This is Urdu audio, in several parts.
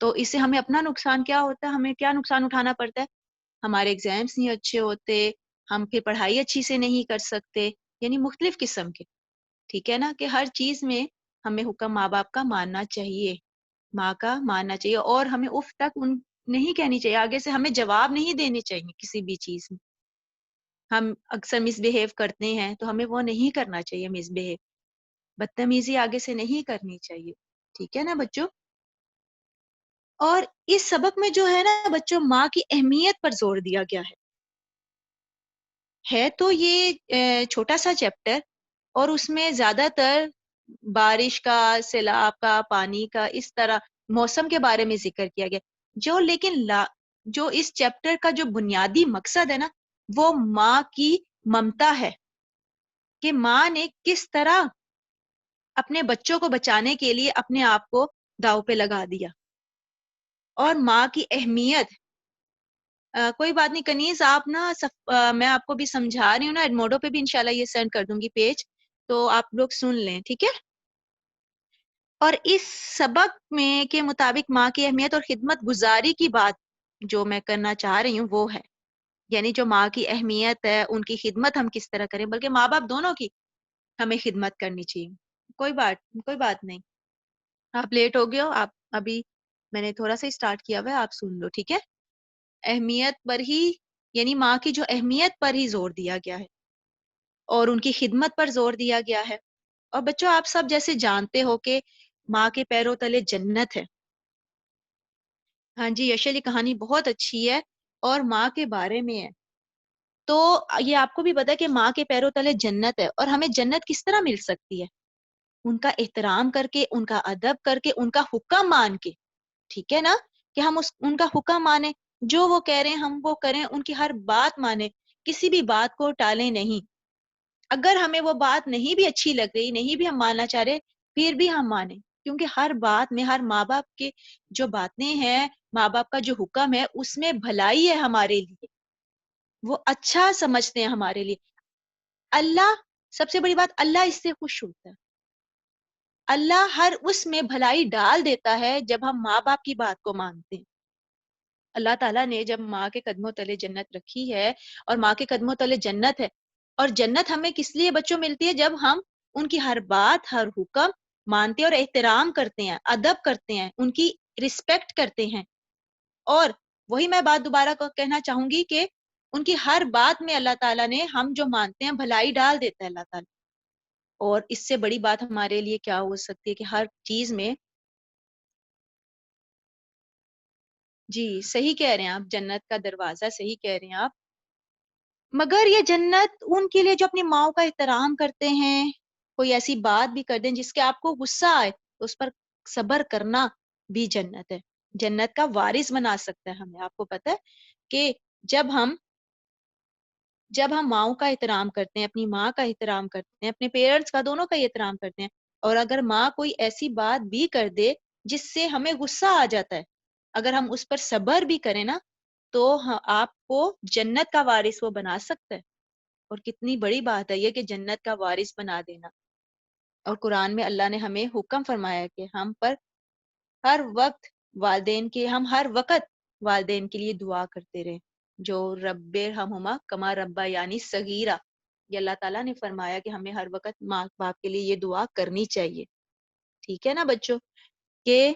تو اس سے ہمیں اپنا نقصان کیا ہوتا ہے، ہمیں کیا نقصان اٹھانا پڑتا ہے؟ ہمارے ایگزامس نہیں اچھے ہوتے، ہم پھر پڑھائی اچھی سے نہیں کر سکتے، یعنی مختلف قسم کے، ٹھیک ہے نا، کہ ہر چیز میں ہمیں حکم ماں باپ کا ماننا چاہیے، ماں کا ماننا چاہیے، اور ہمیں اف تک نہیں کہنی چاہیے، آگے سے ہمیں جواب نہیں دینے چاہیے کسی بھی چیز میں. ہم اکثر مس بہیو کرتے ہیں تو ہمیں وہ نہیں کرنا چاہیے، مس بہیو، بدتمیزی آگے سے نہیں کرنی چاہیے، ٹھیک ہے نا بچوں. اور اس سبق میں جو ہے نا بچوں، ماں کی اہمیت پر زور دیا گیا ہے تو یہ چھوٹا سا چیپٹر، اور اس میں زیادہ تر بارش کا، سیلاب کا، پانی کا، اس طرح موسم کے بارے میں ذکر کیا گیا، جو لیکن جو اس چیپٹر کا جو بنیادی مقصد ہے نا، وہ ماں کی ممتا ہے، کہ ماں نے کس طرح اپنے بچوں کو بچانے کے لیے اپنے آپ کو داؤ پہ لگا دیا، اور ماں کی اہمیت. کوئی بات نہیں کنیز، آپ نا میں آپ کو بھی سمجھا رہی ہوں نا، ایڈموڈو پہ بھی انشاءاللہ یہ سینڈ کر دوں گی پیج، تو آپ لوگ سن لیں، ٹھیک ہے. اور اس سبق میں کے مطابق ماں کی اہمیت اور خدمت گزاری کی بات جو میں کرنا چاہ رہی ہوں وہ ہے، یعنی جو ماں کی اہمیت ہے، ان کی خدمت ہم کس طرح کریں، بلکہ ماں باپ دونوں کی ہمیں خدمت کرنی چاہیے. کوئی بات نہیں، آپ لیٹ ہو گئے ہو، آپ ابھی میں نے تھوڑا سا اسٹارٹ کیا ہوا ہے، آپ سن لو، ٹھیک ہے. اہمیت پر ہی، یعنی ماں کی جو اہمیت پر ہی زور دیا گیا ہے، اور ان کی خدمت پر زور دیا گیا ہے. اور بچوں آپ سب جیسے جانتے ہو کہ ماں کے پیروں تلے جنت ہے. ہاں جی یشل، یہ کہانی بہت اچھی ہے اور ماں کے بارے میں ہے. تو یہ آپ کو بھی پتا ہے کہ ماں کے پیروں تلے جنت ہے، اور ہمیں جنت کس طرح مل سکتی ہے؟ ان کا احترام کر کے، ان کا ادب کر کے، ان کا حکم مان کے، ٹھیک ہے نا، کہ ہم ان کا حکم مانیں، جو وہ کہہ رہے ہیں ہم وہ کریں، ان کی ہر بات مانیں، کسی بھی بات کو ٹالیں نہیں. اگر ہمیں وہ بات نہیں بھی اچھی لگ رہی، نہیں بھی ہم ماننا چاہ رہے، پھر بھی ہم مانیں، کیونکہ ہر بات میں، ہر ماں باپ کے جو باتیں ہیں، ماں باپ کا جو حکم ہے، اس میں بھلائی ہے ہمارے لیے، وہ اچھا سمجھتے ہیں ہمارے لیے. اللہ، سب سے بڑی بات، اللہ اس سے خوش ہوتا ہے. اللہ ہر اس میں بھلائی ڈال دیتا ہے جب ہم ماں باپ کی بات کو مانتے ہیں. اللہ تعالیٰ نے جب ماں کے قدموں تلے جنت رکھی ہے، اور ماں کے قدموں تلے جنت ہے، اور جنت ہمیں کس لیے بچوں ملتی ہے؟ جب ہم ان کی ہر بات، ہر حکم مانتے ہیں، اور احترام کرتے ہیں، ادب کرتے ہیں، ان کی رسپیکٹ کرتے ہیں. اور وہی میں بات دوبارہ کہنا چاہوں گی کہ ان کی ہر بات میں اللہ تعالیٰ نے، ہم جو مانتے ہیں، بھلائی ڈال دیتا ہے اللہ تعالیٰ. اور اس سے بڑی بات ہمارے لیے کیا ہو سکتی ہے کہ ہر چیز میں، جی صحیح کہہ رہے ہیں آپ، جنت کا دروازہ، صحیح کہہ رہے ہیں آپ. مگر یہ جنت ان کے لیے جو اپنی ماں کا احترام کرتے ہیں، کوئی ایسی بات بھی کر دیں جس کے آپ کو غصہ آئے تو اس پر صبر کرنا بھی جنت ہے. جنت کا وارث بنا سکتا ہے ہمیں. آپ کو پتہ ہے کہ جب ہم ماؤں کا احترام کرتے ہیں، اپنی ماں کا احترام کرتے ہیں، اپنے پیرنٹس کا، دونوں کا ہی احترام کرتے ہیں، اور اگر ماں کوئی ایسی بات بھی کر دے جس سے ہمیں غصہ آ جاتا ہے، اگر ہم اس پر صبر بھی کریں نا، تو آپ کو جنت کا وارث وہ بنا سکتا ہے. اور کتنی بڑی بات ہے یہ کہ جنت کا وارث بنا دینا. اور قرآن میں اللہ نے ہمیں حکم فرمایا کہ ہم ہر وقت والدین کے لیے دعا کرتے رہیں، جو رب ارحمہما کما ربا یعنی صغیرہ، یہ اللہ تعالیٰ نے فرمایا کہ ہمیں ہر وقت ماں باپ کے لیے یہ دعا کرنی چاہیے. ٹھیک ہے نا بچوں، کہ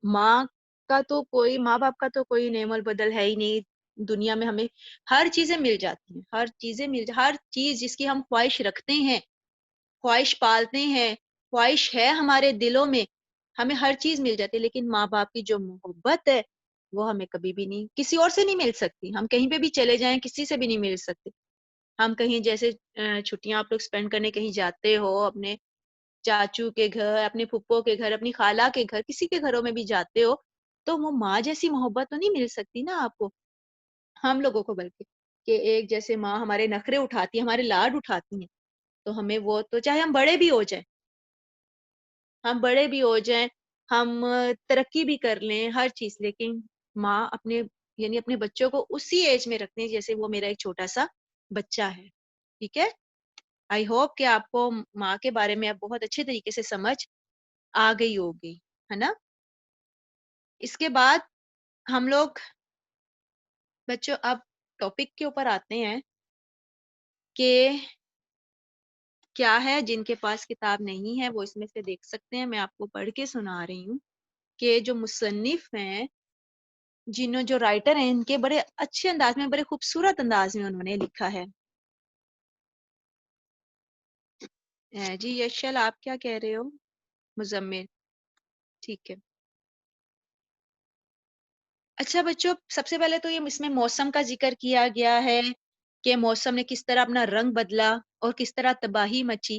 ماں ماں باپ کا تو کوئی نعم البدل ہے ہی نہیں. دنیا میں ہمیں ہر چیزیں مل جاتی ہیں، ہر چیز جس کی ہم خواہش رکھتے ہیں، خواہش پالتے ہیں، خواہش ہے ہمارے دلوں میں، ہمیں ہر چیز مل جاتی ہے. لیکن ماں باپ کی جو محبت ہے وہ ہمیں کبھی بھی نہیں، کسی اور سے نہیں مل سکتی. ہم کہیں پہ بھی چلے جائیں، کسی سے بھی نہیں مل سکتے. ہم کہیں جیسے چھٹیاں آپ لوگ اسپینڈ کرنے کہیں جاتے ہو، اپنے چاچو کے گھر، اپنے پھپھو کے گھر، اپنی خالہ کے گھر، کسی کے گھروں میں بھی جاتے ہو، تو وہ ماں جیسی محبت تو نہیں مل سکتی نا آپ کو، ہم لوگوں کو. بلکہ کہ ایک جیسے ماں ہمارے نخرے اٹھاتی ہیں، ہمارے لاڈ اٹھاتی ہیں، تو ہمیں وہ تو چاہے ہم بڑے بھی ہو جائیں، ہم ترقی بھی کر لیں، ہر چیز، لیکن ماں اپنے بچوں کو اسی ایج میں رکھتے ہیں جیسے وہ میرا ایک چھوٹا سا بچہ ہے. ٹھیک ہے. آئی ہوپ کہ آپ کو ماں کے بارے میں اب بہت اچھے طریقے سے سمجھ آ گئی ہوگی، ہے نا. اس کے بعد ہم لوگ بچوں اب ٹاپک کے اوپر آتے ہیں کہ کیا ہے. جن کے پاس کتاب نہیں ہے وہ اس میں سے دیکھ سکتے ہیں. میں آپ کو پڑھ کے سنا رہی ہوں کہ جو مصنف ہیں، جو رائٹر ہیں، ان کے بڑے اچھے انداز میں، بڑے خوبصورت انداز میں انہوں نے لکھا ہے. جی یشل، آپ کیا کہہ رہے ہو؟ مزمل، ٹھیک ہے. اچھا بچوں، سب سے پہلے تو یہ اس میں موسم کا ذکر کیا گیا ہے کہ موسم نے کس طرح اپنا رنگ بدلا اور کس طرح تباہی مچی.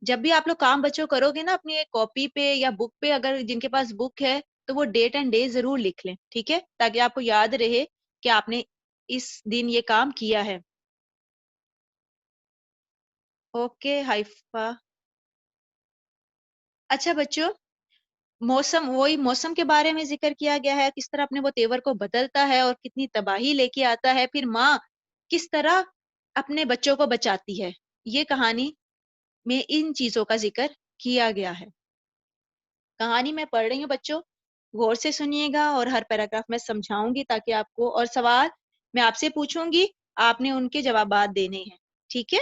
جب بھی آپ لوگ کام بچوں کرو گے نا اپنی ایک کاپی پہ یا بک پہ، اگر جن کے پاس بک ہے تو وہ ڈیٹ اینڈ ڈے ضرور لکھ لیں، ٹھیک ہے، تاکہ آپ کو یاد رہے کہ آپ نے اس دن یہ کام کیا ہے. اوکے حائفہ. اچھا بچوں، وہی موسم کے بارے میں ذکر کیا گیا ہے، کس طرح اپنے وہ تیور کو بدلتا ہے اور کتنی تباہی لے کے آتا ہے. پھر ماں کس طرح اپنے بچوں کو بچاتی ہے. یہ کہانی میں ان چیزوں کا ذکر کیا گیا ہے. کہانی میں پڑھ رہی ہوں بچوں، غور سے سنیے گا اور ہر پیراگراف میں سمجھاؤں گی تاکہ آپ کو، اور سوال میں آپ سے پوچھوں گی، آپ نے ان کے جوابات دینے ہیں، ٹھیک ہے.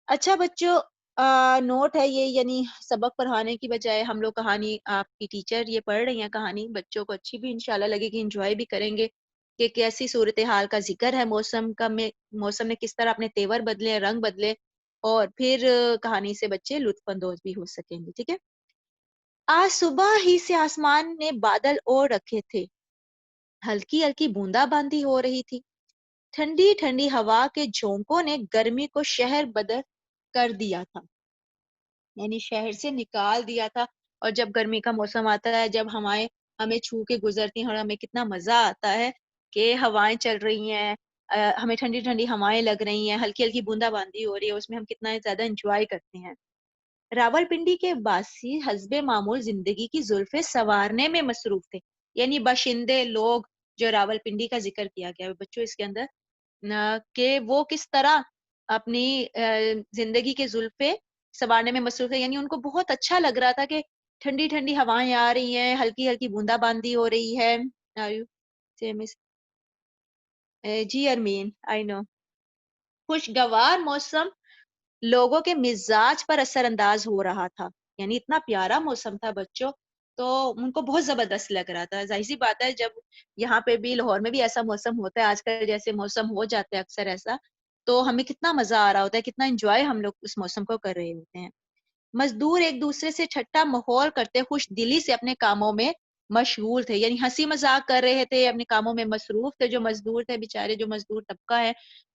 اچھا بچوں، نوٹ ہے یہ، یعنی سبق پڑھانے کی بجائے ہم لوگ کہانی، آپ کی ٹیچر یہ پڑھ رہی ہیں کہانی، بچوں کو اچھی بھی انشاءاللہ لگے گی، انجوائے بھی کریں گے کہ کیسی صورتحال کا ذکر ہے موسم کا، موسم نے کس طرح اپنے تیور بدلے، رنگ بدلے، اور پھر کہانی سے بچے لطف اندوز بھی ہو سکیں گے، ٹھیک ہے. آج صبح ہی سے آسمان نے بادل اوڑھ رکھے تھے. ہلکی ہلکی بوندا باندی ہو رہی تھی. ٹھنڈی ٹھنڈی ہوا کے جھونکوں نے گرمی کو شہر بدر کر دیا تھا، یعنی شہر سے نکال دیا تھا. اور جب گرمی کا موسم آتا ہے، جب ہوائیں ہمیں چھو کے گزرتی ہیں اور ہمیں کتنا مزہ آتا ہے کہ ہوائیں چل رہی ہیں، ہمیں ٹھنڈی ٹھنڈی ہوائیں لگ رہی ہیں، ہلکی ہلکی بوندا باندی ہو رہی ہے، اس میں ہم کتنا زیادہ انجوائے کرتے ہیں. راول پنڈی کے باسی حسب معمول زندگی کی زلفیں سنوارنے میں مصروف تھے. یعنی باشندے لوگ جو راول پنڈی کا ذکر کیا گیا ہے بچوں اس کے اندر، کہ وہ کس طرح اپنی زندگی کے زلفیں سنوارنے میں مصروف ہے. یعنی ان کو بہت اچھا لگ رہا تھا کہ ٹھنڈی ٹھنڈی ہوائیں آ رہی ہیں، ہلکی ہلکی بوندا باندی ہو رہی ہے. جی ارمین، آئی نو. خوشگوار موسم لوگوں کے مزاج پر اثر انداز ہو رہا تھا. یعنی اتنا پیارا موسم تھا بچوں، تو ان کو بہت زبردست لگ رہا تھا. ظاہر سی بات ہے، جب یہاں پہ بھی لاہور میں بھی ایسا موسم ہوتا ہے آج کل، جیسے موسم ہو جاتا ہے اکثر ایسا، تو ہمیں کتنا مزہ آ رہا ہوتا ہے، کتنا انجوائے ہم لوگ اس موسم کو کر رہے ہوتے ہیں. مزدور ایک دوسرے سے ٹھٹا مخول کرتے خوش دلی سے اپنے کاموں میں مشغول تھے. یعنی ہنسی مذاق کر رہے تھے، اپنے کاموں میں مصروف تھے. جو مزدور تھے بیچارے، جو مزدور طبقہ ہے،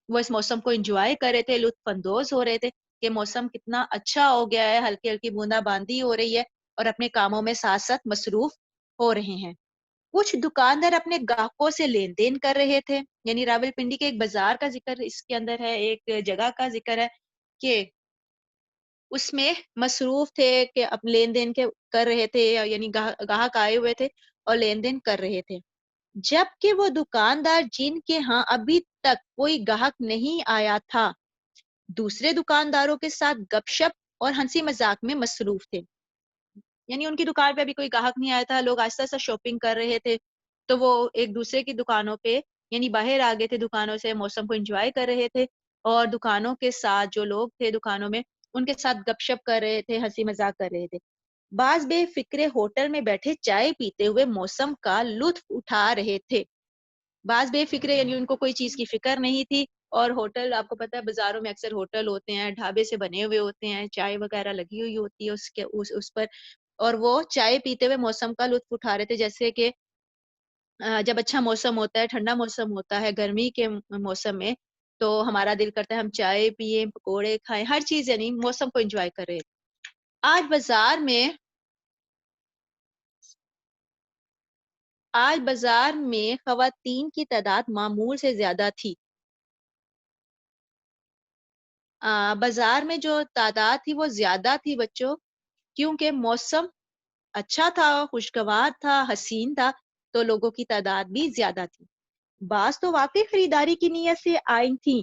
وہ اس موسم کو انجوائے کر رہے تھے، لطف اندوز ہو رہے تھے کہ موسم کتنا اچھا ہو گیا ہے، ہلکی ہلکی بوندا باندی ہو رہی ہے، اور اپنے کاموں میں ساتھ ساتھ مصروف ہو رہے ہیں. کچھ دکاندار اپنے گاہکوں سے لین دین کر رہے تھے. یعنی راول پنڈی کے ایک بازار کا ذکر اس کے اندر ہے، ایک جگہ کا ذکر ہے کہ اس میں مصروف تھے کہ اب لین دین کے کر رہے تھے، یعنی گاہک آئے ہوئے تھے اور لین دین کر رہے تھے. جبکہ وہ دکاندار جن کے ہاں ابھی تک کوئی گاہک نہیں آیا تھا، دوسرے دکانداروں کے ساتھ گپ شپ اور ہنسی مذاق میں مصروف تھے. یعنی ان کی دکان پہ ابھی کوئی گاہک نہیں آیا تھا، لوگ آہستہ آہستہ شاپنگ کر رہے تھے، تو وہ ایک دوسرے کی دکانوں پہ، یعنی باہر آ گئے تھے دکانوں سے، موسم کو انجوائے کر رہے تھے، اور دکانوں کے ساتھ جو لوگ تھے دکانوں میں ان کے ساتھ گپ شپ کر رہے تھے، ہنسی مذاق کر رہے تھے. بعض بے فکرے ہوٹل میں بیٹھے چائے پیتے ہوئے موسم کا لطف اٹھا رہے تھے. بعض بے فکرے یعنی ان کو کوئی چیز کی فکر نہیں تھی. اور ہوٹل، آپ کو پتا ہے بازاروں میں اکثر ہوٹل ہوتے ہیں، ڈھابے سے بنے ہوئے ہوتے ہیں، چائے وغیرہ لگی ہوئی ہوتی ہے اس پر، اور وہ چائے پیتے ہوئے موسم کا لطف اٹھا رہے تھے. جیسے کہ جب اچھا موسم ہوتا ہے، ٹھنڈا موسم ہوتا ہے گرمی کے موسم میں، تو ہمارا دل کرتا ہے ہم چائے پیئیں، پکوڑے کھائیں، ہر چیز، یعنی موسم کو انجوائے کریں. آج بازار میں خواتین کی تعداد معمول سے زیادہ تھی. بازار میں جو تعداد تھی وہ زیادہ تھی بچوں، کیونکہ موسم اچھا تھا، خوشگوار تھا، حسین تھا، تو لوگوں کی تعداد بھی زیادہ تھی. بعض تو واقعی خریداری کی نیت سے آئی تھیں،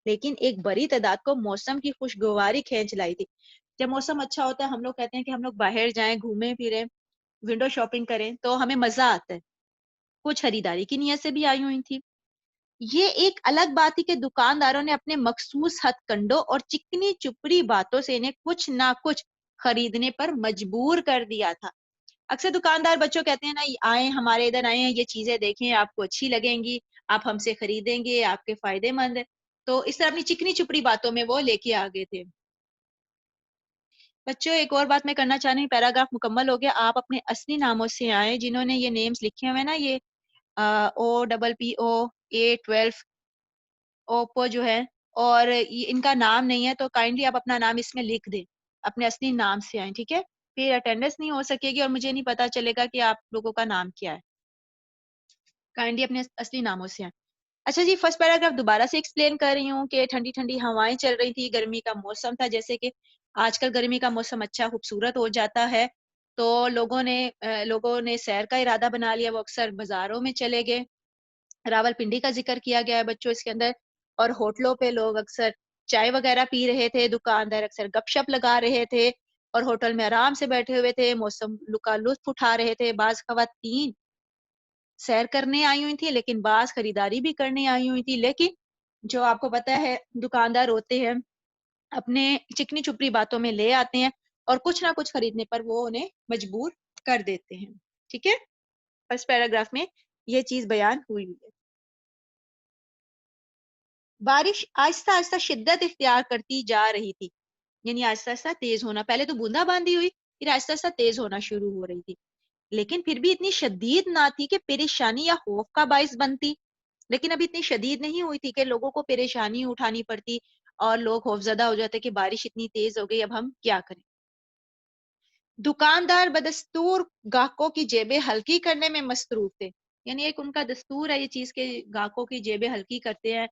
لیکن ایک بڑی تعداد کو موسم کی خوشگواری کھینچ لائی تھی. جب موسم اچھا ہوتا ہے، ہم لوگ کہتے ہیں کہ ہم لوگ باہر جائیں، گھومیں پھریں، ونڈو شاپنگ کریں تو ہمیں مزہ آتا ہے. کچھ خریداری کی نیت سے بھی آئی ہوئی تھی. یہ ایک الگ بات تھی کہ دکانداروں نے اپنے مخصوص ہتھ کنڈوں اور چکنی چپڑی باتوں سے انہیں کچھ نہ کچھ خریدنے پر مجبور کر دیا تھا. اکثر دکاندار بچوں کہتے ہیں نا آئیں ہمارے ادھر آئیں یہ چیزیں دیکھیں آپ کو اچھی لگیں گی, آپ ہم سے خریدیں گے, آپ کے فائدے مند ہے. تو اس طرح اپنی چکنی چپڑی باتوں میں وہ لے کے آگے تھے. بچوں ایک اور بات میں کرنا چاہ رہی ہوں, پیراگراف مکمل ہو گیا. آپ اپنے اصلی ناموں سے آئیں جنہوں نے یہ نیمز لکھے ہوئے نا, یہ OPPO A12 اوپو جو ہے, اور ان کا نام نہیں ہے تو کائنڈلی آپ اپنا نام اس میں لکھ دیں, اپنے اصلی نام سے آئیں, ٹھیک ہے. پھر اٹینڈنس نہیں ہو سکے گی اور مجھے نہیں پتا چلے گا کہ آپ لوگوں کا نام کیا ہے. کائنڈلی اپنے اصلی ناموں سے آئیں. اچھا جی, فرسٹ پیراگراف دوبارہ سے ایکسپلین کر رہی ہوں کہ ٹھنڈی ٹھنڈی ہوائیں چل رہی تھی, گرمی کا موسم تھا. جیسے کہ آج کل گرمی کا موسم اچھا خوبصورت ہو جاتا ہے تو لوگوں نے سیر کا ارادہ بنا لیا, وہ اکثر بازاروں میں چلے گئے. راول پنڈی کا ذکر کیا گیا ہے بچوں اس کے اندر, اور ہوٹلوں پہ لوگ اکثر چائے وغیرہ پی رہے تھے, دکاندار اکثر گپ شپ لگا رہے تھے اور ہوٹل میں آرام سے بیٹھے ہوئے تھے, موسم کا لطف اٹھا رہے تھے. بعض خواتین سیر کرنے آئی ہوئی تھی لیکن بعض خریداری بھی کرنے آئی ہوئی تھی. لیکن جو آپ کو پتا ہے دکاندار ہوتے ہیں اپنے چکنی چپڑی باتوں میں لے آتے ہیں اور کچھ نہ کچھ خریدنے پر وہ انہیں مجبور کر دیتے ہیں. ٹھیک ہے, فرسٹ پیراگراف میں یہ چیز بیان ہوئی ہے. بارش آہستہ آہستہ شدت اختیار کرتی جا رہی تھی, یعنی آہستہ آہستہ تیز ہونا. پہلے تو بوندا باندی ہوئی, پھر آہستہ آہستہ تیز ہونا شروع ہو رہی تھی, لیکن پھر بھی اتنی شدید نہ تھی کہ پریشانی یا خوف کا باعث بنتی. لیکن ابھی اتنی شدید نہیں ہوئی تھی کہ لوگوں کو پریشانی اٹھانی پڑتی اور لوگ خوفزدہ ہو جاتے کہ بارش اتنی تیز ہو گئی, اب ہم کیا کریں. دکاندار بدستور گاہکوں کی جیبیں ہلکی کرنے میں مصروف تھے, یعنی ایک ان کا دستور ہے یہ چیز کہ گاہکوں کی جیبیں ہلکی کرتے ہیں,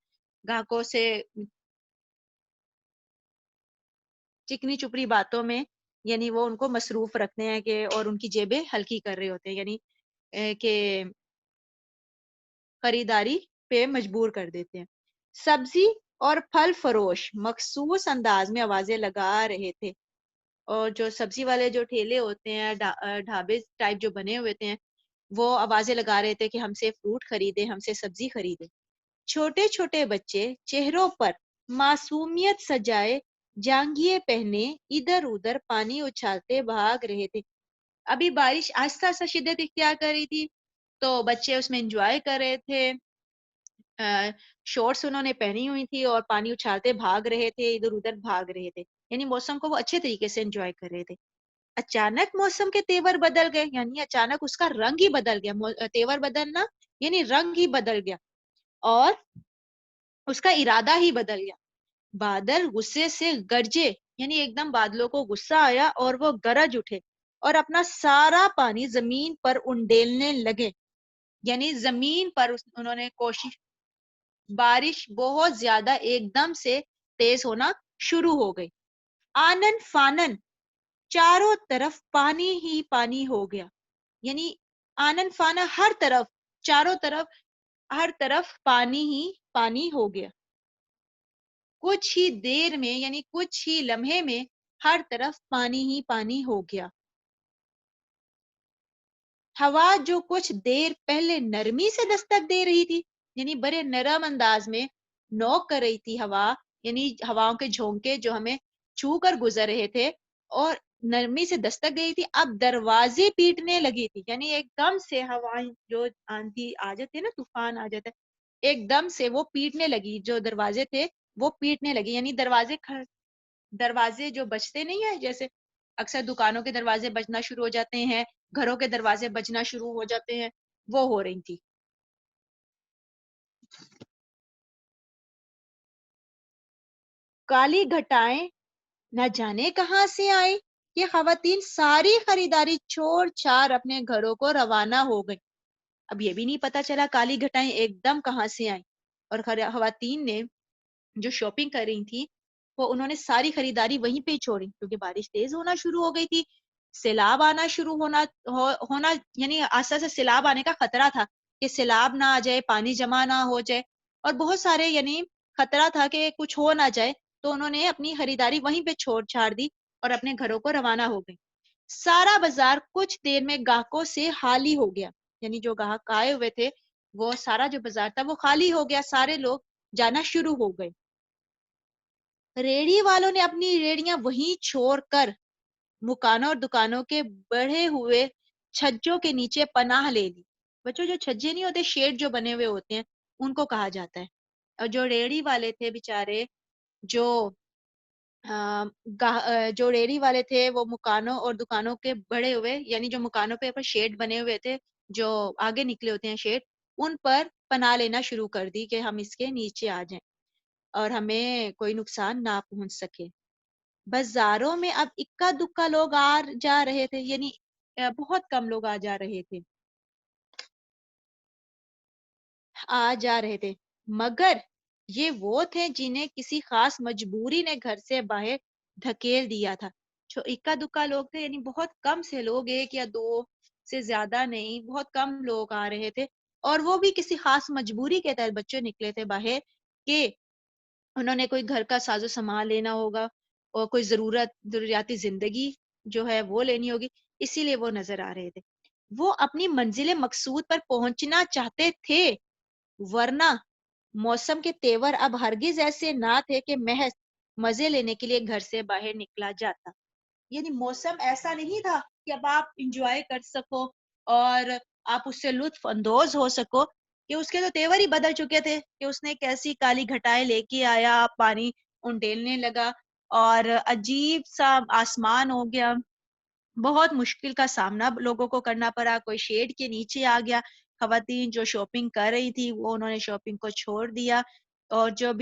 گاہکوں سے چکنی چپڑی باتوں میں, یعنی وہ ان کو مصروف رکھتے ہیں کہ اور ان کی جیبیں ہلکی کر رہے ہوتے ہیں, یعنی کہ خریداری پہ مجبور کر دیتے ہیں. سبزی اور پھل فروش مخصوص انداز میں آوازیں لگا رہے تھے, اور جو سبزی والے جو ٹھیلے ہوتے ہیں, ڈھابے ٹائپ جو بنے ہوئے تھے, وہ آوازیں لگا رہے تھے کہ ہم سے فروٹ خریدے, ہم سے سبزی خریدے. چھوٹے چھوٹے بچے چہروں پر معصومیت سجائے جانگیے پہنے ادھر ادھر پانی اچھالتے بھاگ رہے تھے. ابھی بارش آہستہ آہستہ شدت اختیار کر رہی تھی تو بچے اس میں انجوائے کر رہے تھے, شورٹس انہوں نے پہنی ہوئی تھی اور پانی اچھالتے بھاگ رہے تھے, ادھر ادھر بھاگ رہے تھے, یعنی موسم کو وہ اچھے طریقے سے انجوائے کر رہے تھے. اچانک موسم کے تیور بدل گئے, یعنی اچانک اس کا رنگ ہی بدل گیا. تیور بدلنا یعنی رنگ ہی بدل گیا اور اس کا ارادہ ہی بدل گیا. بادل غصے سے گرجے, یعنی ایک دم بادلوں کو غصہ آیا اور وہ گرج اٹھے اور اپنا سارا پانی زمین پر انڈیلنے لگے, یعنی زمین پر انہوں نے کوشش. بارش بہت زیادہ ایک دم سے تیز ہونا شروع ہو گئی. آنن فانن چاروں طرف پانی ہی پانی ہو گیا, یعنی آنن فانا ہر طرف, چاروں طرف, ہر طرف پانی ہی پانی ہو گیا. کچھ ہی دیر میں, یعنی کچھ ہی لمحے میں ہر طرف پانی ہی پانی ہو گیا. ہوا جو کچھ دیر پہلے نرمی سے دستک دے رہی تھی, یعنی بڑے نرم انداز میں نوک کر رہی تھی ہوا, یعنی ہواؤں کے جھونکے جو ہمیں چھو کر گزر رہے تھے اور نرمی سے دستک دے رہی تھی, اب دروازے پیٹنے لگی تھی. یعنی ایک دم سے ہوائیں جو آندھی آ جاتے نا, طوفان آ جاتا ہے, ایک دم سے وہ پیٹنے لگی, جو دروازے تھے وہ پیٹنے لگی. یعنی دروازے جو بجتے نہیں ہیں, جیسے اکثر دکانوں کے دروازے بجنا شروع ہو جاتے ہیں, گھروں کے دروازے بجنا شروع ہو جاتے ہیں, وہ ہو رہی تھی. کالی گھٹائیں نہ جانے کہاں سے آئیں, یہ خواتین ساری خریداری چھوڑ چھاڑ اپنے گھروں کو روانہ ہو گئی. اب یہ بھی نہیں پتا چلا کالی گھٹائیں ایک دم کہاں سے آئیں, اور خواتین نے جو شاپنگ کر رہی تھی وہ انہوں نے ساری خریداری وہیں پہ ہی چھوڑی, کیونکہ بارش تیز ہونا شروع ہو گئی تھی, سیلاب آنا شروع ہونا, یعنی آسا سے سیلاب آنے کا خطرہ تھا کہ سیلاب نہ آ جائے, پانی جمع نہ ہو جائے, اور بہت سارے یعنی خطرہ تھا کہ کچھ ہو نہ جائے, تو انہوں نے اپنی خریداری وہیں پہ چھوڑ چھاڑ دی اور اپنے گھروں کو روانہ ہو گئی. سارا بازار کچھ دیر میں گاہکوں سے خالی ہو گیا، یعنی جو گاہک آئے ہوئے تھے وہ سارا جو بازار تھا وہ خالی ہو گیا، سارے لوگ جانا شروع ہو گئے۔ ریڑھی والوں نے اپنی ریڑیاں وہیں چھوڑ کر مکانوں اور دکانوں کے بڑھے ہوئے چھجوں کے نیچے پناہ لے لی۔ بچوں، جو چھجے نہیں ہوتے، شیڈ جو بنے ہوئے ہوتے ہیں، ان کو کہا جاتا ہے۔ اور جو ریڑھی والے تھے بیچارے، جو جو ریڑھی والے تھے، وہ مکانوں اور دکانوں کے بڑے ہوئے، یعنی جو مکانوں پہ اوپر شیڈ بنے ہوئے تھے، جو آگے نکلے ہوتے ہیں شیڈ، ان پر پناہ لینا شروع کر دی کہ ہم اس کے نیچے آ جائیں اور ہمیں کوئی نقصان نہ پہنچ سکے۔ بازاروں میں اب اکا دکا لوگ آ جا رہے تھے، یعنی بہت کم لوگ آ جا رہے تھے، مگر یہ وہ تھے جنہیں کسی خاص مجبوری نے گھر سے باہر دھکیل دیا تھا۔ جو اکا دکا لوگ تھے، یعنی بہت کم سے لوگ، ایک یا دو سے زیادہ نہیں، بہت کم لوگ آ رہے تھے، اور وہ بھی کسی خاص مجبوری کے تحت بچے نکلے تھے باہر کہ انہوں نے کوئی گھر کا ساز و سامان لینا ہوگا اور کوئی ضروریاتی زندگی جو ہے وہ لینی ہوگی، اسی لیے وہ نظر آ رہے تھے۔ وہ اپنی منزل مقصود پر پہنچنا چاہتے تھے، ورنہ موسم کے تیور اب ہرگز ایسے نہ تھے کہ محض مزے لینے کے لیے گھر سے باہر نکلا جاتا۔ یعنی موسم ایسا نہیں تھا کہ اب آپ انجوائے کر سکو اور آپ اس سے لطف اندوز ہو سکو، کہ اس کے تو تیور ہی بدل چکے تھے کہ اس نے کیسی کالی گھٹائیں لے کے آیا، پانی انڈیلنے لگا اور عجیب سا آسمان ہو گیا، بہت مشکل کا سامنا لوگوں کو کرنا پڑا، کوئی شیڈ کے نیچے آ گیا، خواتین جو شاپنگ کر رہی تھی وہ انہوں نے شاپنگ کو چھوڑ دیا، اور جو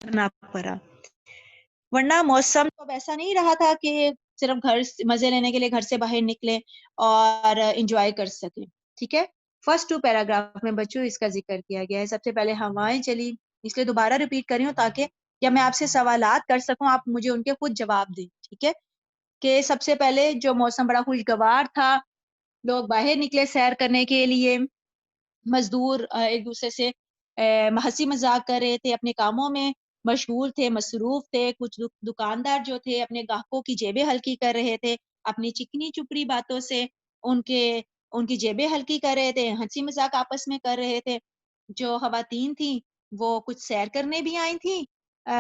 کرنا پڑا، ورنہ موسم تو ایسا نہیں رہا تھا کہ صرف مزے لینے کے لیے گھر سے باہر نکلے اور انجوائے کر سکیں۔ ٹھیک ہے، فرسٹ 2 پیراگراف میں بچوں اس کا ذکر کیا گیا ہے۔ سب سے پہلے ہوائیں چلی، اس لیے دوبارہ ریپیٹ کر رہی ہوں تاکہ یا میں آپ سے سوالات کر سکوں، آپ مجھے ان کے خود جواب دیں۔ ٹھیک ہے، کہ سب سے پہلے جو موسم بڑا خوشگوار تھا، لوگ باہر نکلے سیر کرنے کے لیے، مزدور ایک دوسرے سے ہنسی مذاق کر رہے تھے، اپنے کاموں میں مشغول تھے، مصروف تھے، کچھ دکاندار جو تھے اپنے گاہکوں کی جیبیں ہلکی کر رہے تھے، اپنی چکنی چپڑی باتوں سے ان کی جیبیں ہلکی کر رہے تھے، ہنسی مذاق آپس میں کر رہے تھے۔ جو خواتین تھیں وہ کچھ سیر کرنے بھی آئی تھیں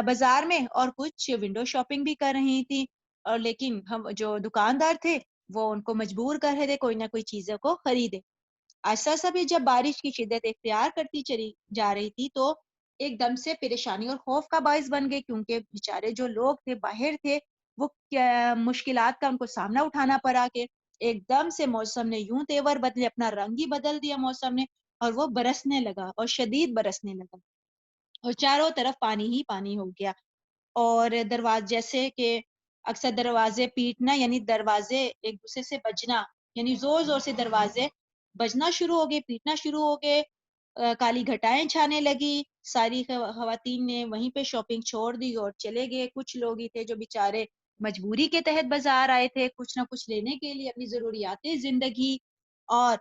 بازار میں، اور کچھ ونڈو شاپنگ بھی کر رہی تھیں، اور لیکن ہم جو دکاندار تھے وہ ان کو مجبور کر رہے تھے کوئی نہ کوئی چیزوں کو خریدے۔ ایسا سا بھی جب بارش کی شدت اختیار کرتی چلی جا رہی تھی تو ایک دم سے پریشانی اور خوف کا باعث بن گئے، کیونکہ بیچارے جو لوگ تھے باہر تھے، وہ مشکلات کا ان کو سامنا اٹھانا پڑا کہ ایک دم سے موسم نے یوں تیور بدلے، اپنا رنگ ہی بدل دیا موسم نے، اور وہ برسنے لگا اور شدید برسنے لگا، اور چاروں طرف پانی ہی پانی ہو گیا۔ اور دروازے جیسے کہ اکثر دروازے پیٹنا، یعنی دروازے ایک دوسرے سے بجنا، یعنی زور زور سے دروازے بجنا شروع ہو گئے، پیٹنا شروع ہو گئے، کالی گھٹائیں چھانے لگی، ساری خواتین نے وہیں پہ شاپنگ چھوڑ دی اور چلے گئے۔ کچھ لوگ ہی تھے جو بیچارے مجبوری کے تحت بازار آئے تھے کچھ نہ کچھ لینے کے لیے اپنی ضروریات زندگی، اور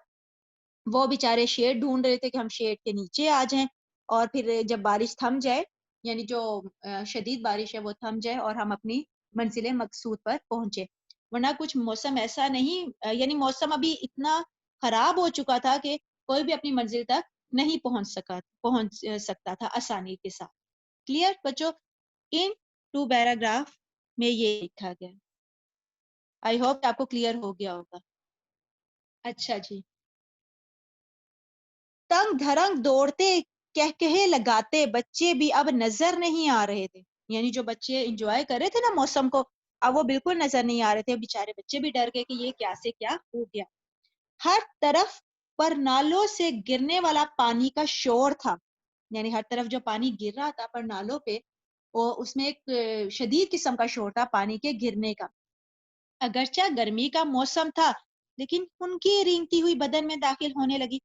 وہ بیچارے شیڈ ڈھونڈ رہے تھے کہ ہم شیڈ کے نیچے آ جائیں، اور پھر جب بارش تھم جائے، یعنی جو شدید بارش ہے وہ تھم جائے اور ہم اپنی منزل مقصود پر پہنچے۔ ورنہ کچھ موسم ایسا نہیں، یعنی موسم ابھی اتنا خراب ہو چکا تھا کہ کوئی بھی اپنی منزل تک نہیں پہنچ سکتا تھا آسانی کے ساتھ۔ کلیئر بچوں؟ ان 2 پیراگراف میں یہ لکھا گیا، آئی ہوپ آپ کو کلیئر ہو گیا ہوگا۔ اچھا جی، تنگ دھرنگ دوڑتے کہے لگاتے بچے بھی اب نظر نہیں آ رہے تھے، یعنی جو بچے انجوائے کر رہے تھے نا موسم کو، اب وہ بالکل نظر نہیں آ رہے تھے، بیچارے بچے بھی ڈر گئے کہ یہ کیا سے کیا ہو گیا۔ ہر طرف پر نالوں سے گرنے والا پانی کا شور تھا، یعنی ہر طرف جو پانی گر رہا تھا پر نالوں پہ، وہ اس میں ایک شدید قسم کا شور تھا پانی کے گرنے کا۔ اگرچہ گرمی کا موسم تھا لیکن ان کی رینگتی ہوئی بدن میں داخل ہونے لگی،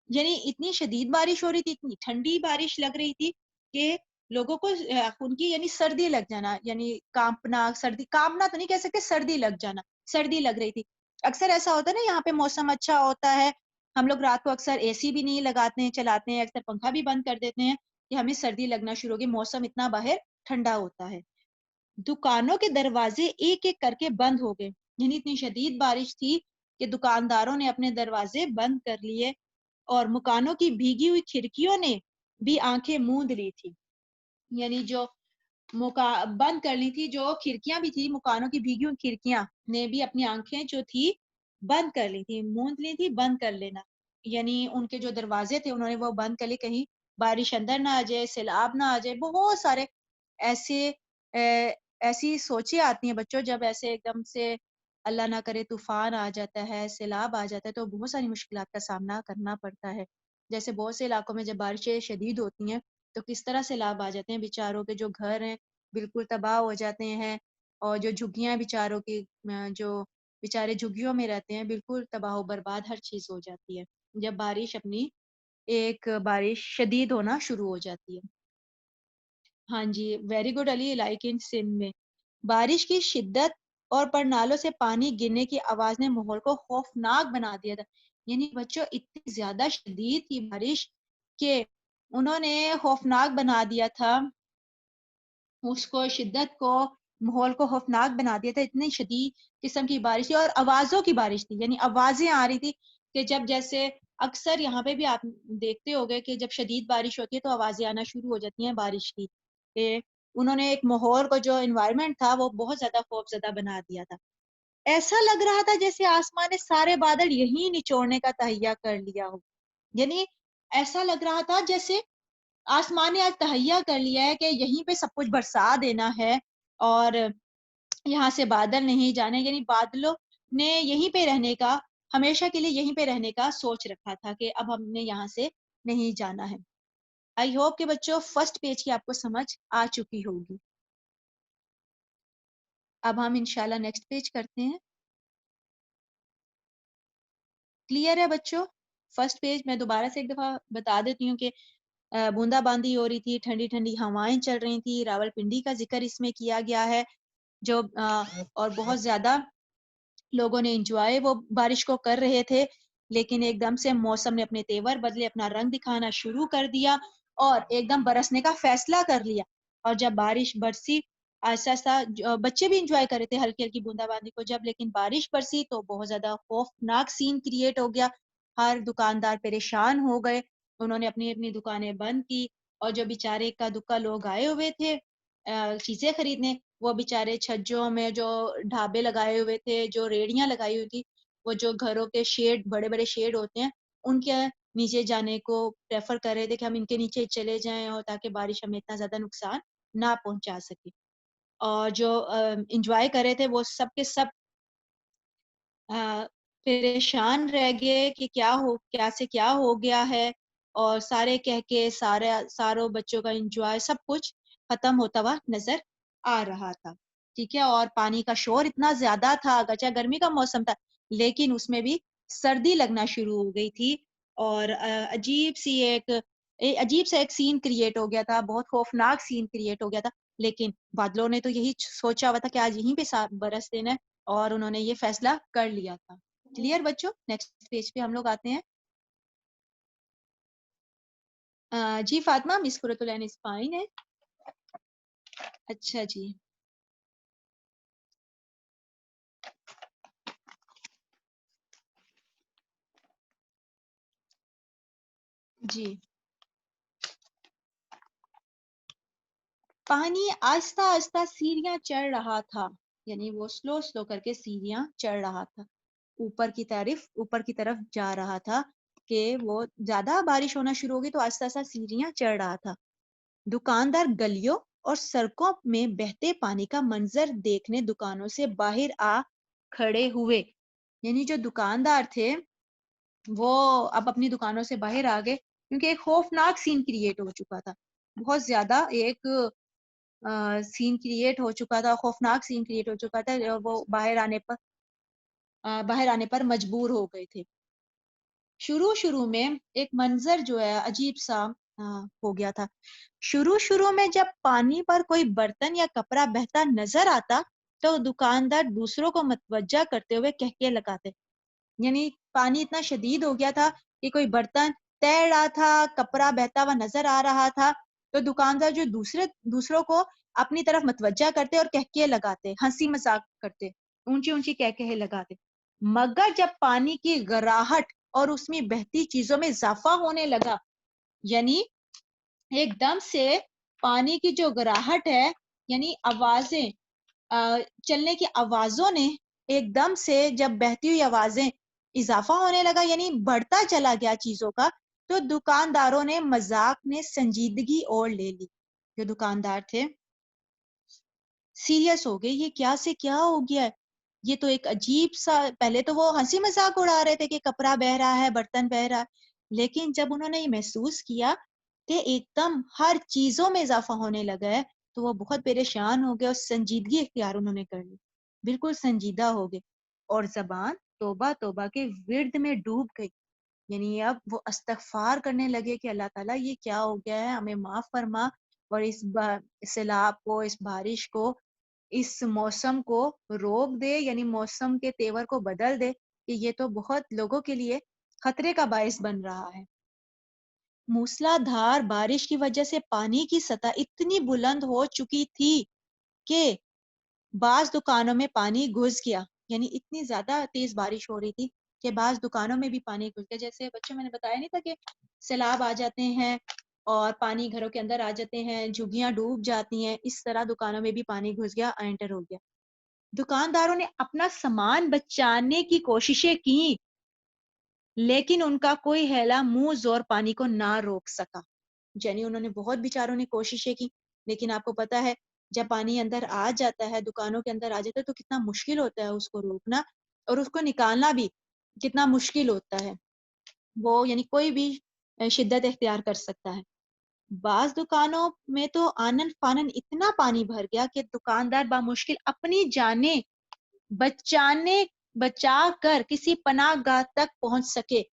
یعنی اتنی شدید بارش ہو رہی تھی، اتنی ٹھنڈی بارش لگ رہی تھی کہ لوگوں کو ان کی یعنی سردی لگ جانا، یعنی کانپنا، سردی کانپنا تو نہیں کہہ سکتے، سردی لگ جانا، سردی لگ رہی تھی۔ اکثر ایسا ہوتا ہے نا یہاں پہ موسم اچھا ہوتا ہے، ہم لوگ رات کو اکثر اے سی بھی نہیں لگاتے ہیں، چلاتے ہیں، اکثر پنکھا بھی بند کر دیتے ہیں کہ ہمیں سردی لگنا شروع ہوگی، موسم اتنا باہر ٹھنڈا ہوتا ہے۔ دکانوں کے دروازے ایک ایک کر کے بند ہو گئے، یعنی اتنی شدید بارش تھی کہ دکانداروں نے اپنے دروازے بند کر لیے اور مکانوں کی بھیگی ہوئی کھڑکیوں نے بھی آنکھیں موند لی تھی، یعنی جو بند کر لی تھی، جو کھڑکیاں بھی تھی مکانوں کی بھیگی ہوئی کھڑکیاں نے بھی اپنی آنکھیں جو تھی بند کر لی تھی، موند لی تھی، بند کر لینا، یعنی ان کے جو دروازے تھے انہوں نے وہ بند کر لی، کہیں بارش اندر نہ آ جائے، سیلاب نہ آ جائے۔ بہت سارے ایسے ایسی سوچیں آتی ہیں بچوں جب ایسے ایک دم سے اللہ نہ کرے طوفان آ جاتا ہے، سیلاب آ جاتا ہے، تو بہت ساری مشکلات کا سامنا کرنا پڑتا ہے۔ جیسے بہت سے علاقوں میں جب بارشیں شدید ہوتی ہیں تو کس طرح سیلاب آ جاتے ہیں، بیچاروں کے جو گھر ہیں بالکل تباہ ہو جاتے ہیں، اور جو جھگیاں بیچاروں کی جو بیچارے جھگیوں میں رہتے ہیں بالکل تباہ و برباد ہر چیز ہو جاتی ہے جب بارش شدید ہونا شروع ہو جاتی ہے۔ ہاں جی، ویری گڈ علی، لائک ان سندھ میں بارش کی شدت اور پر نالوں سے پانی گرنے کی آواز نے ماحول کو خوفناک بنا دیا تھا، یعنی بچوں اتنی زیادہ شدید تھی بارش کہ انہوں نے خوفناک بنا دیا تھا اس کو، شدت کو، ماحول کو خوفناک بنا دیا تھا، اتنی شدید قسم کی بارش تھی اور آوازوں کی بارش تھی، یعنی آوازیں آ رہی تھی کہ جب جیسے اکثر یہاں پہ بھی آپ دیکھتے ہوگے کہ جب شدید بارش ہوتی ہے تو آوازیں آنا شروع ہو جاتی ہیں بارش کی، کہ انہوں نے ایک ماحول کو جو انوائرمنٹ تھا وہ بہت زیادہ خوف زدہ بنا دیا تھا۔ ایسا لگ رہا تھا جیسے آسمان نے سارے بادل یہیں نچوڑنے کا تہیہ کر لیا ہو، یعنی ایسا لگ رہا تھا جیسے آسمان نے آج تہیہ کر لیا ہے کہ یہیں پہ سب کچھ برسا دینا ہے اور یہاں سے بادل نہیں جانے، یعنی بادلوں نے یہیں پہ رہنے کا، ہمیشہ کے لیے یہیں پہ رہنے کا سوچ رکھا تھا کہ اب ہم نے یہاں سے نہیں جانا ہے۔ آئی ہوپ کہ بچوں فرسٹ پیج کی آپ کو سمجھ آ چکی ہوگی۔ اب ہم انشاءاللہ نیکسٹ پیج کرتے ہیں۔ کلیئر ہے بچوں؟ فرسٹ پیج میں دوبارہ سے ایک دفعہ بتا دیتی ہوں کہ بوندا باندی ہو رہی تھی، ٹھنڈی ٹھنڈی ہوائیں چل رہی تھی، راول پنڈی کا ذکر اس میں کیا گیا ہے جو اور بہت زیادہ لوگوں نے انجوائے وہ بارش کو کر رہے تھے، لیکن ایک دم سے موسم نے اپنے تیور بدلے، اپنا رنگ دکھانا شروع کر دیا اور ایک دم برسنے کا فیصلہ کر لیا، اور جب بارش برسی آہستہ آہستہ بچے بھی انجوائے کر رہے تھے ہلکی ہلکی بوندا باندی کو، جب لیکن بارش برسی تو بہت زیادہ خوفناک سین کریٹ ہو گیا، ہر دکاندار پریشان ہو گئے، انہوں نے اپنی اپنی دکانیں بند کی، اور جو بیچارے کا دکا لوگ آئے ہوئے تھے چیزیں خریدنے، وہ بیچارے چھجوں میں جو ڈھابے لگائے ہوئے تھے، جو ریڑیاں لگائی ہوئی تھی، وہ جو گھروں کے شیڈ، بڑے بڑے شیڈ ہوتے ہیں، ان کے نیچے جانے کو پریفر کر رہے تھے کہ ہم ان کے نیچے چلے جائیں اور تاکہ بارش ہمیں اتنا زیادہ نقصان نہ پہنچا سکے، اور جو انجوائے کر رہے تھے وہ سب کے سب پریشان رہ گئے کہ کیا سے کیا ہو گیا ہے، اور سارے کہہ کے ساروں بچوں کا انجوائے سب کچھ ختم ہوتا ہوا نظر آ رہا تھا، ٹھیک ہے، اور پانی کا شور اتنا زیادہ تھا، اگرچہ گرمی کا موسم تھا لیکن اس میں بھی سردی لگنا شروع ہو گئی تھی، اور عجیب سا ایک سین کریٹ ہو گیا تھا، بہت خوفناک سین کریٹ ہو گیا تھا، لیکن بادلوں نے تو یہی سوچا ہوا تھا کہ آج یہیں پہ برس دینا ہے، اور انہوں نے یہ فیصلہ کر لیا تھا۔ کلیئر بچوں؟ نیکسٹ پیج پہ ہم لوگ آتے ہیں۔ جی فاطمہ، مس قرۃ العین از فائن ہے۔ اچھا جی، جی پانی آہستہ آہستہ سیڑھیاں چڑھ رہا تھا، یعنی وہ سلو سلو کر کے سیڑھیاں چڑھ رہا تھا، اوپر کی طرف جا رہا تھا، کہ وہ زیادہ بارش ہونا شروع ہوگی تو آہستہ آہستہ سیڑھیاں چڑھ رہا تھا۔ دکاندار گلیوں اور سڑکوں میں بہتے پانی کا منظر دیکھنے دکانوں سے باہر آ کھڑے ہوئے، یعنی جو دکاندار تھے وہ اب اپنی دکانوں سے باہر آ گئے، کیونکہ ایک خوفناک سین کریٹ ہو چکا تھا، بہت زیادہ ایک سین کریٹ ہو چکا تھا، خوفناک سین کریٹ ہو چکا تھا، وہ باہر آنے پر مجبور ہو گئے تھے۔ شروع میں ایک منظر جو ہے عجیب سا ہو گیا تھا، شروع میں جب پانی پر کوئی برتن یا کپڑا بہتا نظر آتا تو دکاندار دوسروں کو متوجہ کرتے ہوئے کہکے لگاتے. یعنی پانی اتنا شدید ہو گیا تھا کہ کوئی برتن تیر رہا تھا، کپڑا بہتا ہوا نظر آ رہا تھا، تو دکاندار جو دوسروں کو اپنی طرف متوجہ کرتے اور کہکے لگاتے، ہنسی مذاق کرتے، اونچی اونچی کہکے لگاتے. مگر جب پانی کی گراہٹ اور اس میں بہتی چیزوں میں اضافہ ہونے لگا، یعنی ایک دم سے پانی کی جو گراہٹ ہے، یعنی آوازیں، چلنے کی آوازوں نے ایک دم سے جب بہتی ہوئی آوازیں اضافہ ہونے لگا، یعنی بڑھتا چلا گیا چیزوں کا، تو دکانداروں نے مذاق میں سنجیدگی اور لے لی. جو دکاندار تھے سیریس ہو گئے، یہ کیا سے کیا ہو گیا ہے، یہ تو ایک عجیب سا. پہلے تو وہ ہنسی مذاق اڑا رہے تھے کہ کپڑا بہ رہا ہے، برتن بہ رہا ہے، لیکن جب انہوں نے یہ محسوس کیا کہ ایک دم ہر چیزوں میں اضافہ ہونے لگا ہے، تو وہ بہت پریشان ہو گئے اور سنجیدگی اختیار انہوں نے کر لی، بالکل سنجیدہ ہو گئے اور زبان توبہ توبہ کے ورد میں ڈوب گئی. یعنی اب وہ استغفار کرنے لگے کہ اللہ تعالیٰ یہ کیا ہو گیا ہے، ہمیں معاف فرما، اور اس سیلاب کو، اس بارش کو، اس موسم کو روک دے، یعنی موسم کے تیور کو بدل دے، کہ یہ تو بہت لوگوں کے لیے خطرے کا باعث بن رہا ہے. موسلا دھار بارش کی وجہ سے پانی کی سطح اتنی بلند ہو چکی تھی کہ بعض دکانوں میں پانی گھس گیا. یعنی اتنی زیادہ تیز بارش ہو رہی تھی کہ بعض دکانوں میں بھی پانی گھس گیا. جیسے بچوں میں نے بتایا نہیں تھا کہ سیلاب آ جاتے ہیں اور پانی گھروں کے اندر آ جاتے ہیں، جھگیاں ڈوب جاتی ہیں، اس طرح دکانوں میں بھی پانی گھس گیا، انٹر ہو گیا. دکانداروں نے اپنا سامان بچانے کی کوششیں کی، لیکن ان کا کوئی ہیلا منہ زور پانی کو نہ روک سکا. یعنی انہوں نے بہت بیچاروں نے کوششیں کی، لیکن آپ کو پتا ہے جب پانی اندر آ جاتا ہے، دکانوں کے اندر آ جاتا ہے، تو کتنا مشکل ہوتا ہے اس کو روکنا، اور اس کو نکالنا بھی کتنا مشکل ہوتا ہے. وہ یعنی کوئی بھی شدت اختیار کر سکتا ہے. بعض دکانوں میں تو آنن فانن اتنا پانی بھر گیا کہ دکاندار بامشکل اپنی جانیں بچا کر کسی پناہ گاہ تک پہنچ سکے.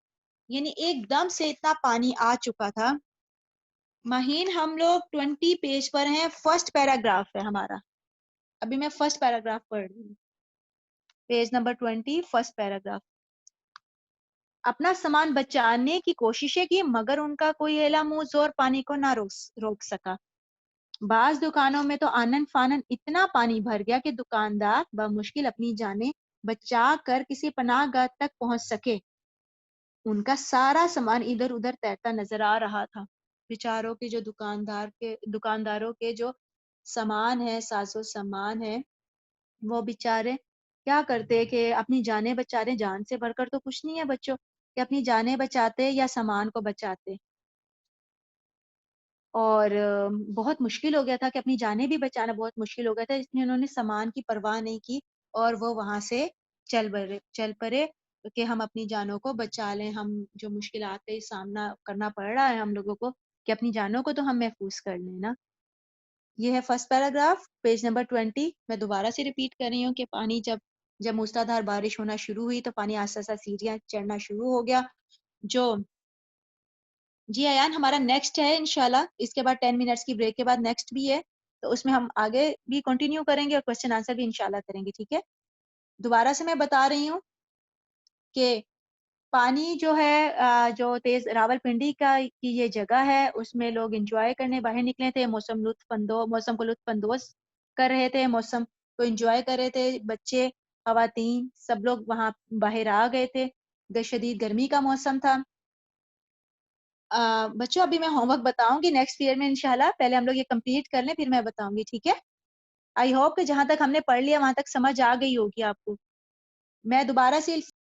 یعنی ایک دم سے اتنا پانی آ چکا تھا. مہین ہم لوگ 20 پیج پر ہیں، فرسٹ پیراگراف ہے ہمارا، ابھی میں فرسٹ پیراگراف پڑھ رہی ہوں، پیج نمبر 20، فرسٹ پیراگراف. اپنا سامان بچانے کی کوششیں کی، مگر ان کا کوئی ہیلا منہ زور پانی کو نہ روک سکا. بعض دکانوں میں تو آنن فانن اتنا پانی بھر گیا کہ دکاندار بمشکل اپنی جانیں بچا کر کسی پناہ گاہ تک پہنچ سکے. ان کا سارا سامان ادھر ادھر تیرتا نظر آ رہا تھا. بیچاروں کے جو دکانداروں کے جو سامان ہے، ساز و سامان ہے، وہ بیچارے کیا کرتے کہ اپنی جانیں بچاتے، جان سے بڑھ کر تو کچھ نہیں ہے بچوں، کہ اپنی جانیں بچاتے یا سامان کو بچاتے. اور بہت مشکل ہو گیا تھا کہ اپنی جانیں بھی بچانا بہت مشکل ہو گیا تھا، اس لیے انہوں نے سامان کی پرواہ نہیں کی اور وہ وہاں سے چل پڑے کہ ہم اپنی جانوں کو بچا لیں. ہم جو مشکلات کا سامنا کرنا پڑ رہا ہے ہم لوگوں کو، کہ اپنی جانوں کو تو ہم محفوظ کر لیں نا. یہ ہے فرسٹ پیراگراف، پیج نمبر 20. میں دوبارہ سے ریپیٹ کر رہی ہوں کہ پانی جب موسلادھار بارش ہونا شروع ہوئی تو پانی آہستہ آہستہ سیڑھیاں چڑھنا شروع ہو گیا. جو جی ایان، ہمارا نیکسٹ ہے انشاءاللہ، اس کے بعد 10 منٹس کی بریک کے بعد نیکسٹ بھی ہے، تو اس میں ہم آگے بھی کنٹینیو کریں گے اور کوسچن آنسر بھی انشاءاللہ کریں گے. ٹھیک ہے، دوبارہ سے میں بتا رہی ہوں کہ پانی جو ہے جو تیز راول پنڈی کی یہ جگہ ہے، اس میں لوگ انجوائے کرنے باہر نکلے تھے. موسم کو لطف اندوز کر رہے تھے، موسم کو انجوائے کر رہے تھے. بچے، خواتین، سب لوگ وہاں باہر آ گئے تھے. شدید گرمی کا موسم تھا. بچوں ابھی میں ہوم ورک بتاؤں گی نیکسٹ ایئر میں انشاءاللہ، پہلے ہم لوگ یہ کمپلیٹ کر لیں پھر میں بتاؤں گی. ٹھیک ہے، آئی ہوپ کہ جہاں تک ہم نے پڑھ لیا وہاں تک سمجھ آ گئی ہوگی آپ کو. میں دوبارہ سے